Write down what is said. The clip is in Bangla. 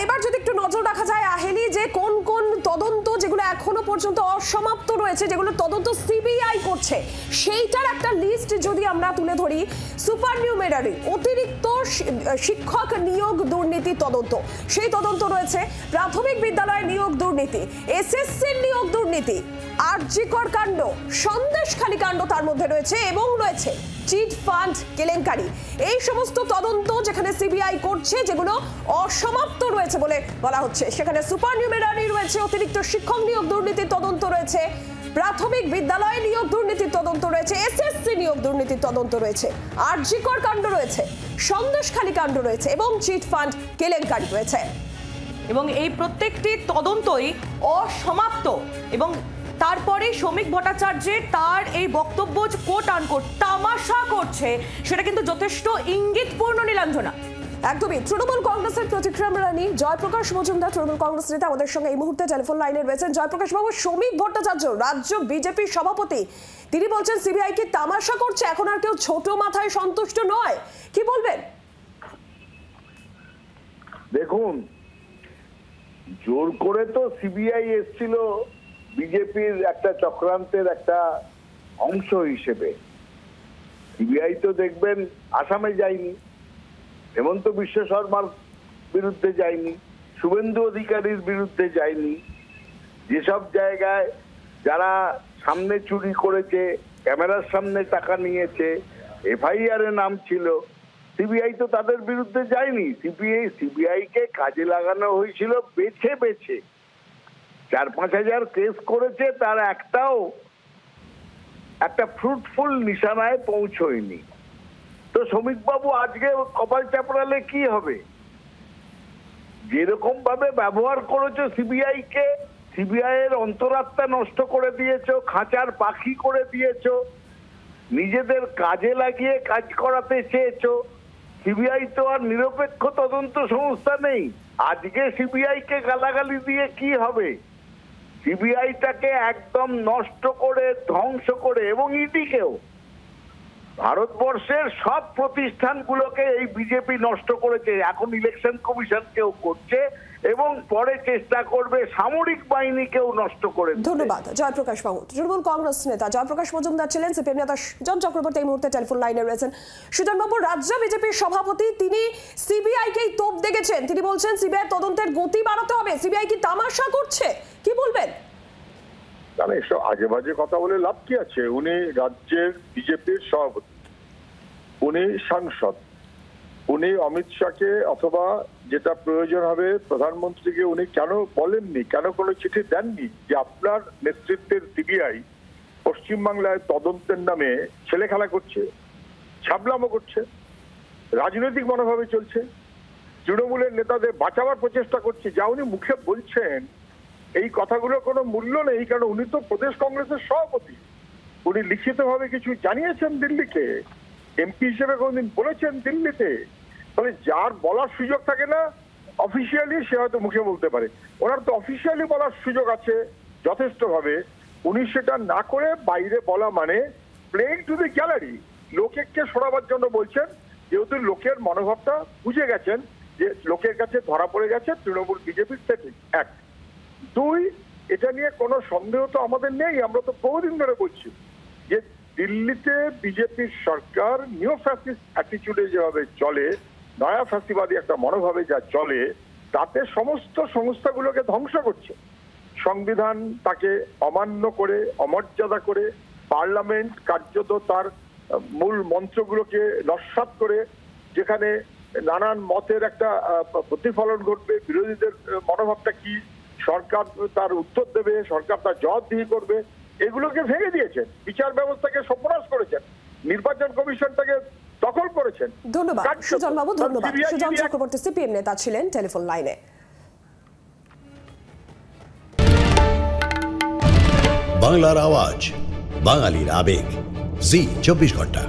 এবার যদি একটু নজর রাখা যায় আহেলি, যে কোন কোন তদন্ত যেগুলো এখনো পর্যন্ত অসমাপ্ত রয়েছে, যেগুলো তদন্ত সিবিআই করছে, সেইটার একটা লিস্ট যদি আমরা তুলে ধরি। সুপার নিউমেরারি অতিরিক্ত শিক্ষক নিয়োগ দুর্নীতি তদন্ত, সেই তদন্ত রয়েছে। প্রাথমিক বিদ্যালয়ে নিয়োগ দুর্নীতি, এসএসসির নিয়োগ দুর্নীতি, আরজিকর কাণ্ড, সন্দেশখালী কাণ্ড তার মধ্যে রয়েছে, এবং রয়েছে চিট ফান্ড কেলেঙ্কারি। এই সমস্ত তদন্ত যেখানে সিবিআই করছে, যেগুলো অসমাপ্ত রয়েছে বলে বলা হচ্ছে। সেখানে সুপার নিউমেরারি রয়েছে, অতিরিক্ত শিক্ষক নিয়োগ দুর্নীতির তদন্ত রয়েছে, প্রাথমিক বিদ্যালয়ে নিয়োগ দুর্নীতির তদন্ত রয়েছে, এসএসসি নিয়োগ দুর্নীতির তদন্ত রয়েছে, আরজিকর কাণ্ড রয়েছে, সন্দেশখালী কাণ্ড রয়েছে, এবং চিট ফান্ড কেলেঙ্কারি রয়েছে। এবং এই প্রত্যেকটি তদন্তই অসমাপ্ত। এবং তারপরে শ্রমিক ভট্টাচার্যের তার এই বক্তব্য কোট আনকোট তামাশা করছে, সেটা কিন্তু যথেষ্ট ইঙ্গিতপূর্ণ। নীলাঞ্জনা, একদমই। তৃণমূল কংগ্রেসের প্রতিক্রিয়া নিয়ে জয়প্রকাশ মজুমদার, তৃণমূল কংগ্রেস নেতা, আমাদের সঙ্গে এই মুহূর্তে টেলিফোন লাইনে রয়েছেন। জয়প্রকাশ বাবু, শ্রমিক ভট্টাচার্য রাজ্য বিজেপির সভাপতি, তিনি বলছেন সিবিআই কি তামাশা করছে, এখন আর কেউ ছোট মাথায় সন্তুষ্ট নয়, কি বলবেন? দেখুন, জোর করে তো সিবিআই এসেছিল বিজেপির একটা চক্রান্তের একটা অংশ হিসেবে। সিবিআই তো দেখবেন আসামে যায়নি, হেমন্ত বিশ্ব শর্মার বিরুদ্ধে যায়নি, শুভেন্দু অধিকারীর বিরুদ্ধে যায়নি। যেসব জায়গায় যারা সামনে চুরি করেছে, ক্যামেরার সামনে টাকা নিয়েছে, এফআইআর এ নাম ছিল, সিবিআই তো তাদের বিরুদ্ধে যায়নি। সিবিআই কে কাজে লাগানো হয়েছিল বেছে বেছে। 4-5 হাজার কেস করেছে, তার একটাও একটা ফ্রুটফুল নিশানায় পৌঁছয়নি। তো শ্রমিকবাবু আজকে কপাল চাপড়ালে কি হবে? যেরকম ভাবে ব্যবহার করেছো সিবিআই কে, সিবিআই এর অন্তরাত্মা নষ্ট করে দিয়েছো, খাঁচার পাখি করে দিয়েছো, নিজেদের কাজে লাগিয়ে কাজ করাতে চেয়েছো। সিবিআই তো আর নিরপেক্ষ তদন্ত সংস্থা নেই। আজকে সিবিআই কে গালাগালি দিয়ে কি হবে? সিবিআইটাকে একদম নষ্ট করে, ধ্বংস করে, এবং ইডিকেও, ভারতবর্ষের সব প্রতিষ্ঠানগুলোকে এই বিজেপি নষ্ট করেছে। এখন ইলেকশন কমিশনকেও করছে, এবং পরে চেষ্টা করবে সামরিক বাহিনীকেও নষ্ট করে। ধন্যবাদ জয়প্রকাশ বাবু। তৃণমূল কংগ্রেস নেতা জয়প্রকাশ মজুমদার ছিলেন। সিপিএম নেতা সুজন চক্রবর্তী এই মুহূর্তে টেলিফোন লাইনে রয়েছেন। সুজন বাবু, রাজ্য বিজেপির সভাপতি, তিনি সিবিআই কেই তোপ দেখেছেন। তিনি বলছেন সিবিআই তদন্তের গতি বাড়াতে হবে। সিবিআই কি তামাশা করছে, কি বলবেন? মানে এসব আজে বাজে কথা বলে লাভ কি আছে? উনি রাজ্যের বিজেপির সভাপতি, উনি সাংসদ, উনি অমিত শাহকে অথবা যেটা প্রয়োজন হবে প্রধানমন্ত্রীকে উনি কেন বলেননি, কেন কোনো চিঠি দেননি যে আপনার নেতৃত্বের সিবিআই পশ্চিমবাংলায় তদন্তের নামে ছেলে খেলা করছে, ছাবলামো করছে, রাজনৈতিক মনোভাবে চলছে, তৃণমূলের নেতাদের বাঁচাবার প্রচেষ্টা করছে। যা উনি মুখে বলছেন এই কথাগুলোর কোনো মূল্য নেই, কারণ উনি তো প্রদেশ কংগ্রেসের সভাপতি। উনি লিখিতভাবে কিছু জানিয়েছেন দিল্লিকে, এমপি হিসেবে কোনদিন বলেছেন দিল্লিতে। তাহলে যার বলার সুযোগ থাকে না অফিসিয়ালি, সে হয়তো মুখে বলতে পারে। ওনার তো অফিসিয়ালি বলার সুযোগ আছে যথেষ্টভাবে। উনি সেটা না করে বাইরে বলা মানে প্লেইং টু দি গ্যালারি, লোককে সরাবার জন্য বলছেন। যেহেতু লোকের মনোভাবটা বুঝে গেছেন যে লোকের কাছে ধরা পড়ে গেছে তৃণমূল বিজেপির সেটিং। 1, 2, এটা নিয়ে কোনো সন্দেহ তো আমাদের নেই। আমরা তো বহুদিন ধরে বলছি যে দিল্লিতে বিজেপির সরকার নিও ফ্যাসিস্ট অ্যাটিটিউডে যেভাবে চলে, নয়া ফ্যাসিবাদী একটা মনোভাবে যা চলে, তাতে সমস্ত সংস্থাগুলোকে ধ্বংস করছে। সংবিধান তাকে অমান্য করে, অমর্যাদা করে, পার্লামেন্ট কার্যত তার মূল মন্ত্রগুলোকে নস্যাৎ করে, যেখানে নানান মতের একটা প্রতিফলন ঘটবে, বিরোধীদের মনোভাবটা কি, সরকার তার উত্তর দেবে, সরকার তার জবাবদিহি করবে, এগুলোকে ভেঙে দিয়েছেন। বিচার ব্যবস্থাকে সর্বনাশ করেছেন, নির্বাচন কমিশনটাকে দখল করেছেন। ধন্যবাদ সুজন বাবু, ধন্যবাদ। সুজন চক্রবর্তী সিপিএম নেতা ছিলেন টেলিফোন লাইনে। বাংলার আওয়াজ, বাঙালির আবেগ, জি 24 ঘন্টা।